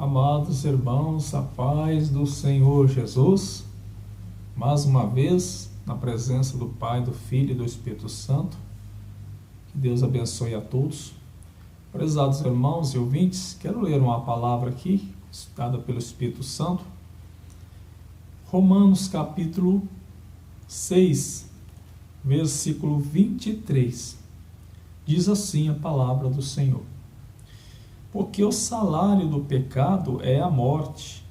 Amados irmãos, a paz do Senhor Jesus, mais uma vez, na presença do Pai, do Filho e do Espírito Santo, que Deus abençoe a todos. Prezados irmãos e ouvintes, quero ler uma palavra aqui, citada pelo Espírito Santo, Romanos capítulo 6, versículo 23, diz assim a palavra do Senhor: porque o salário do pecado é a morte,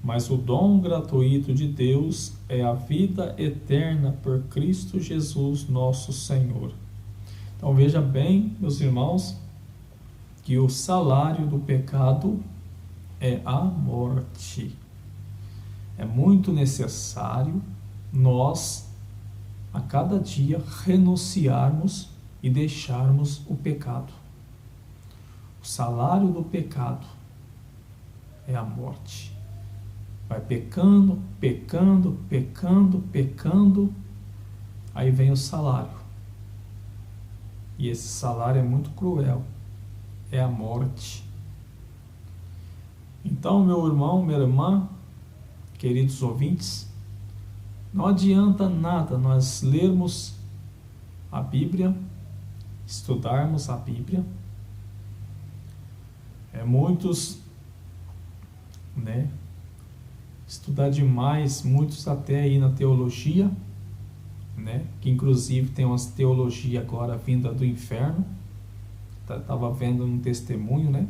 mas o dom gratuito de Deus é a vida eterna por Cristo Jesus nosso Senhor. Então veja bem, meus irmãos, que o salário do pecado é a morte. É muito necessário nós, a cada dia, renunciarmos e deixarmos o pecado. O salário do pecado é a morte. Vai pecando, pecando, pecando, pecando, aí vem o salário. E esse salário é muito cruel, é a morte. Então, meu irmão, minha irmã, queridos ouvintes, não adianta nada nós lermos a Bíblia, estudarmos a Bíblia. Muitos, estudar demais, muitos até aí na teologia, que inclusive tem umas teologia agora vinda do inferno. Estava vendo um testemunho,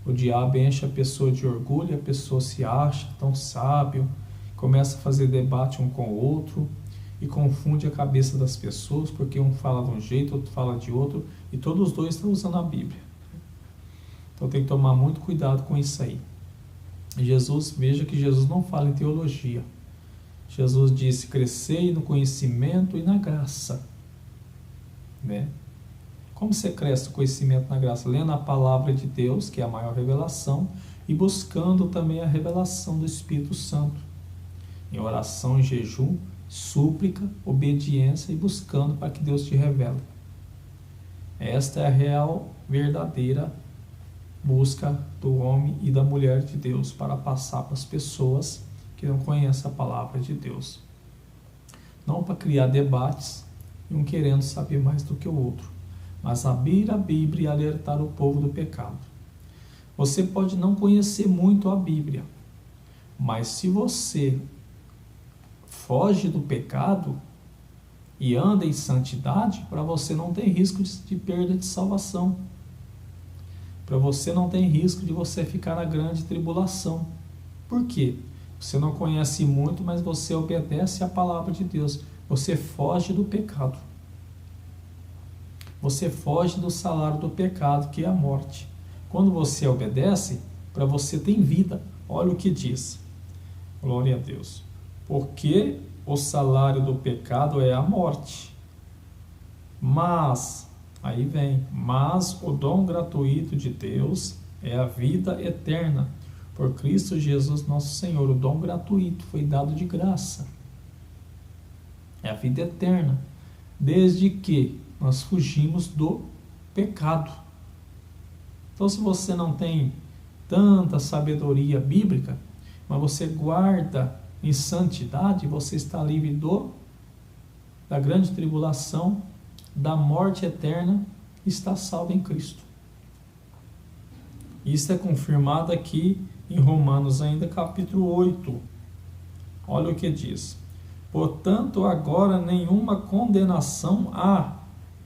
o diabo enche a pessoa de orgulho, a pessoa se acha tão sábio, começa a fazer debate um com o outro e confunde a cabeça das pessoas, porque um fala de um jeito, outro fala de outro, e todos os dois estão usando a Bíblia. Então tem que tomar muito cuidado com isso aí. Veja que Jesus não fala em teologia. Jesus disse: crescei no conhecimento e na graça. Como você cresce no conhecimento e na graça? Lendo a palavra de Deus, que é a maior revelação, e buscando também a revelação do Espírito Santo. Em oração, em jejum, súplica, obediência e buscando para que Deus te revele. Esta é a real, verdadeira busca do homem e da mulher de Deus para passar para as pessoas que não conhecem a palavra de Deus. Não para criar debates e um querendo saber mais do que o outro, mas abrir a Bíblia e alertar o povo do pecado. Você pode não conhecer muito a Bíblia, mas se você foge do pecado e anda em santidade, para você não ter risco de perda de salvação. Para você não ter risco de você ficar na grande tribulação. Por quê? Você não conhece muito, mas você obedece à palavra de Deus. Você foge do pecado. Você foge do salário do pecado, que é a morte. Quando você obedece, para você tem vida. Olha o que diz. Glória a Deus. Porque o salário do pecado é a morte. Mas o dom gratuito de Deus é a vida eterna, por Cristo Jesus nosso Senhor. O dom gratuito foi dado de graça. É a vida eterna, desde que nós fugimos do pecado. Então, se você não tem tanta sabedoria bíblica, mas você guarda em santidade, você está livre da grande tribulação, da morte eterna, está salvo em Cristo. Isso é confirmado aqui em Romanos ainda, capítulo 8. Olha o que diz. Portanto, agora nenhuma condenação há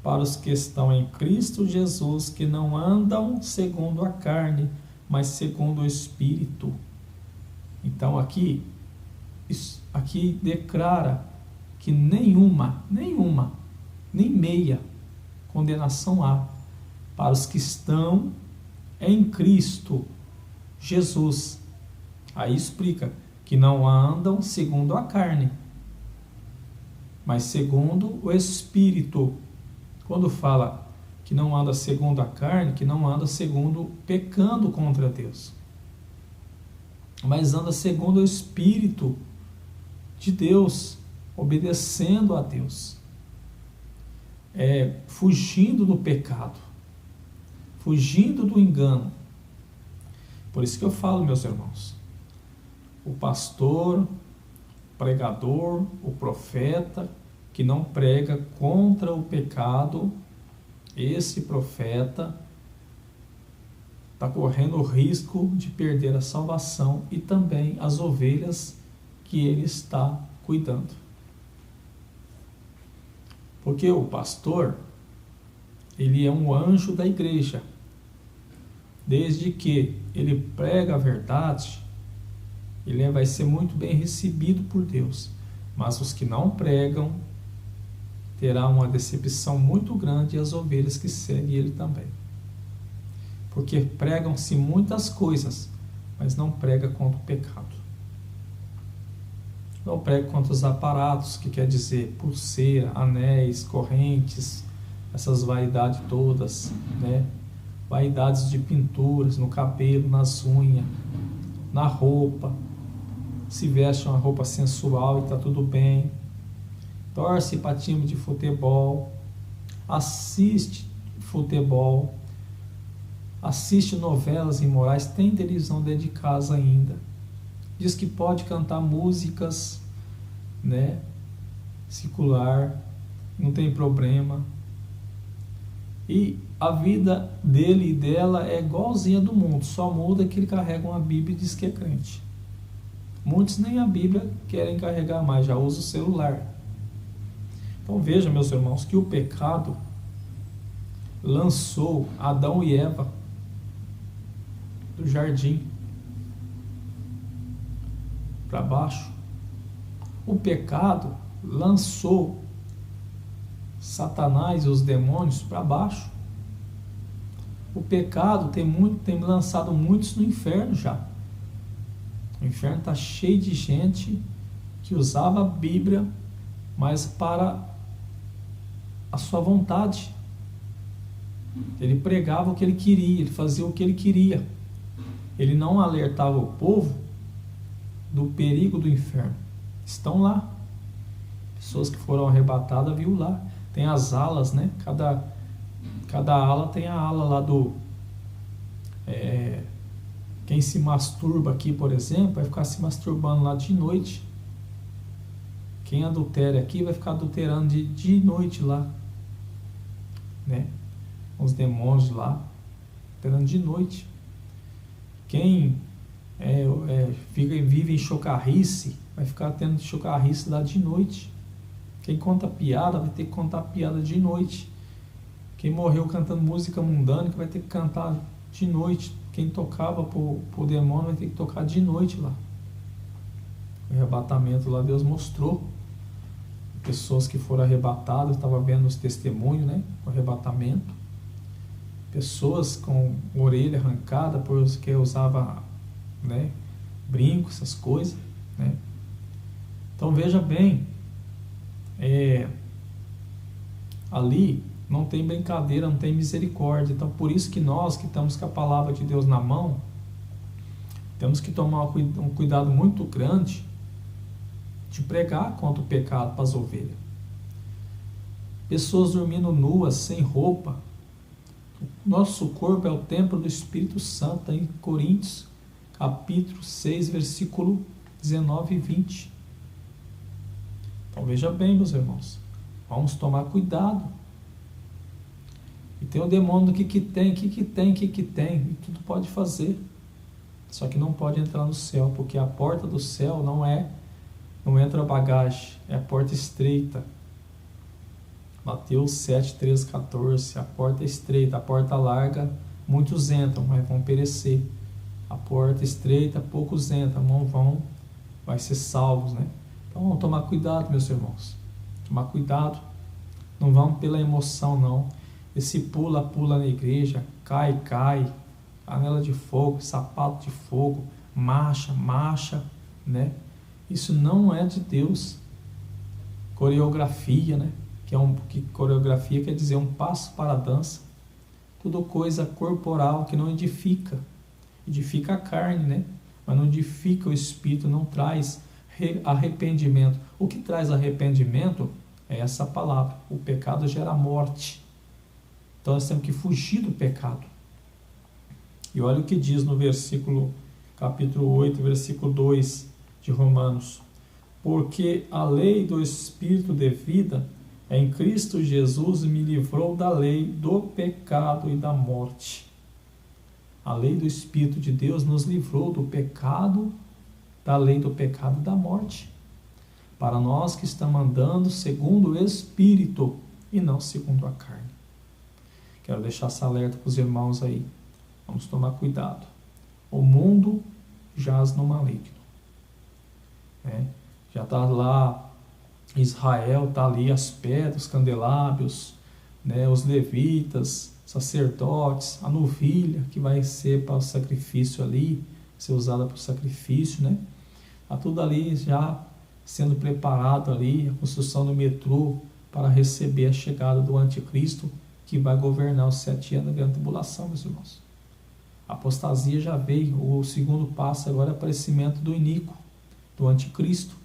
para os que estão em Cristo Jesus, que não andam segundo a carne, mas segundo o Espírito. Então aqui declara que nenhuma, nem meia condenação há para os que estão em Cristo Jesus. Aí explica que não andam segundo a carne, mas segundo o Espírito. Quando fala que não anda segundo a carne, que não anda segundo pecando contra Deus, mas anda segundo o Espírito de Deus, obedecendo a Deus. Fugindo do pecado, fugindo do engano. Por isso que eu falo, meus irmãos, o pastor, o pregador, o profeta, que não prega contra o pecado, esse profeta está correndo o risco de perder a salvação e também as ovelhas que ele está cuidando. Porque o pastor, ele é um anjo da igreja. Desde que ele prega a verdade, ele vai ser muito bem recebido por Deus. Mas os que não pregam, terá uma decepção muito grande, e as ovelhas que seguem ele também. Porque pregam-se muitas coisas, mas não prega contra o pecado. Não prega contra os aparatos, que quer dizer pulseira, anéis, correntes, essas vaidades todas, né? Vaidades de pinturas no cabelo, nas unhas, na roupa. Se veste uma roupa sensual e está tudo bem. Torce para time de futebol, assiste futebol, assiste novelas imorais, tem televisão dentro de casa ainda. Diz que pode cantar músicas, né, secular, não tem problema. E a vida dele e dela é igualzinha do mundo, só muda que ele carrega uma Bíblia e diz que é crente. Muitos nem a Bíblia querem carregar mais, já usam o celular. Então veja, meus irmãos, que o pecado lançou Adão e Eva do jardim para baixo. O pecado lançou Satanás e os demônios para baixo. O pecado tem lançado muitos no inferno já. O inferno está cheio de gente que usava a Bíblia, mas para a sua vontade. Ele pregava o que ele queria, ele fazia o que ele queria. Ele não alertava o povo do perigo do inferno. Estão lá. Pessoas que foram arrebatadas, viu lá. Tem as alas, né? Cada ala tem a ala lá do... quem se masturba aqui, por exemplo, vai ficar se masturbando lá de noite. Quem adultera aqui vai ficar adulterando de noite lá, né? Os demônios lá, adulterando de noite. Quem vive em chocarrice, vai ficar tendo chocarrice lá de noite. Quem conta piada, vai ter que contar piada de noite. Quem morreu cantando música mundana, vai ter que cantar de noite. Quem tocava pro demônio, vai ter que tocar de noite lá. O arrebatamento lá, Deus mostrou. Pessoas que foram arrebatadas, estava vendo os testemunhos, né? O arrebatamento. Pessoas com orelha arrancada porque usava, né, brinco, essas coisas, né? Então veja bem, ali não tem brincadeira, não tem misericórdia. Então por isso que nós que estamos com a palavra de Deus na mão, temos que tomar um cuidado muito grande de pregar contra o pecado para as ovelhas. Pessoas dormindo nuas, sem roupa. Nosso corpo é o templo do Espírito Santo, em Coríntios, capítulo 6, versículo 19 e 20. Então veja bem, meus irmãos, vamos tomar cuidado. E tem o demônio do que tem, e tudo pode fazer. Só que não pode entrar no céu, porque a porta do céu não entra bagagem, é a porta estreita. Mateus 7, 13, 14, a porta é estreita, a porta larga, muitos entram, mas vão perecer. A porta estreita, poucos entram, vai ser salvos, né? Então vamos tomar cuidado, meus irmãos. Tomar cuidado. Não vamos pela emoção, não. Esse pula na igreja, cai, panela de fogo, sapato de fogo, marcha, né? Isso não é de Deus. Coreografia, né? Que coreografia quer dizer um passo para a dança. Tudo coisa corporal que não edifica. Edifica a carne, né? Mas não edifica o espírito, não traz arrependimento. O que traz arrependimento é essa palavra. O pecado gera morte. Então nós temos que fugir do pecado. E olha o que diz no capítulo 8, versículo 2 de Romanos. Porque a lei do Espírito de vida em Cristo Jesus me livrou da lei do pecado e da morte. A lei do Espírito de Deus nos livrou do pecado, da lei do pecado e da morte. Para nós que estamos andando segundo o Espírito e não segundo a carne. Quero deixar essa alerta para os irmãos aí. Vamos tomar cuidado. O mundo jaz no maligno. Já está lá, Israel está ali, as pedras, os candelabros, os levitas, sacerdotes, a novilha que vai ser para o sacrifício ali, ser usada para o sacrifício, Está tudo ali já sendo preparado ali, a construção do metrô para receber a chegada do anticristo que vai governar os 7 anos da grande tribulação, meus irmãos. A apostasia já veio, o segundo passo agora é o aparecimento do iníquo, do anticristo.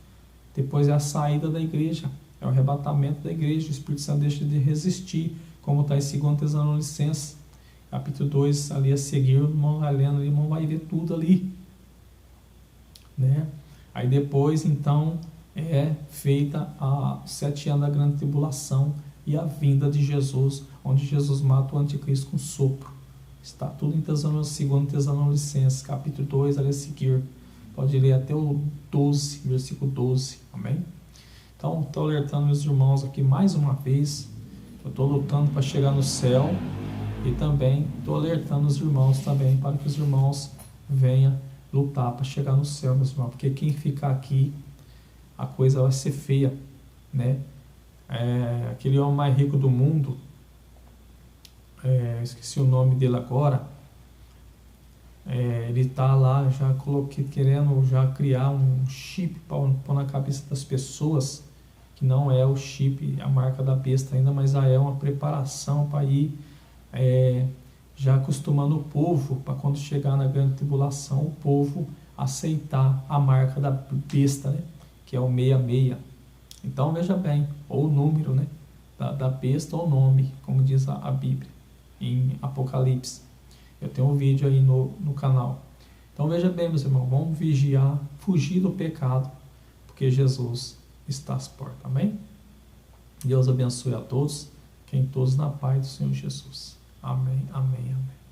Depois é a saída da igreja, é o arrebatamento da igreja, o Espírito Santo deixa de resistir, como está em 2 Tessalonicenses, capítulo 2, ali a seguir, o irmão vai lendo, o irmão vai ver tudo ali. Aí depois, então, é feita a 7 anos da grande tribulação e a vinda de Jesus, onde Jesus mata o anticristo com sopro. Está tudo em 2 Tessalonicenses, capítulo 2, ali a seguir. Pode ler até o 12, versículo 12. Amém? Então, estou alertando meus irmãos aqui mais uma vez. Eu estou lutando para chegar no céu. E também estou alertando os irmãos também, para que os irmãos venham lutar para chegar no céu, meus irmãos. Porque quem ficar aqui, a coisa vai ser feia, aquele homem mais rico do mundo, esqueci o nome dele agora, ele está lá já querendo já criar um chip para pôr na cabeça das pessoas, que não é o chip, a marca da besta ainda, mas já é uma preparação para ir já acostumando o povo, para quando chegar na grande tribulação, o povo aceitar a marca da besta, que é o 66. Então veja bem, ou o número da besta, ou o nome, como diz a Bíblia, em Apocalipse. Eu tenho um vídeo aí no canal. Então veja bem, meus irmãos, vamos vigiar, fugir do pecado, porque Jesus está às portas. Amém? Deus abençoe a todos, quem todos na paz do Senhor Jesus. Amém, amém, amém.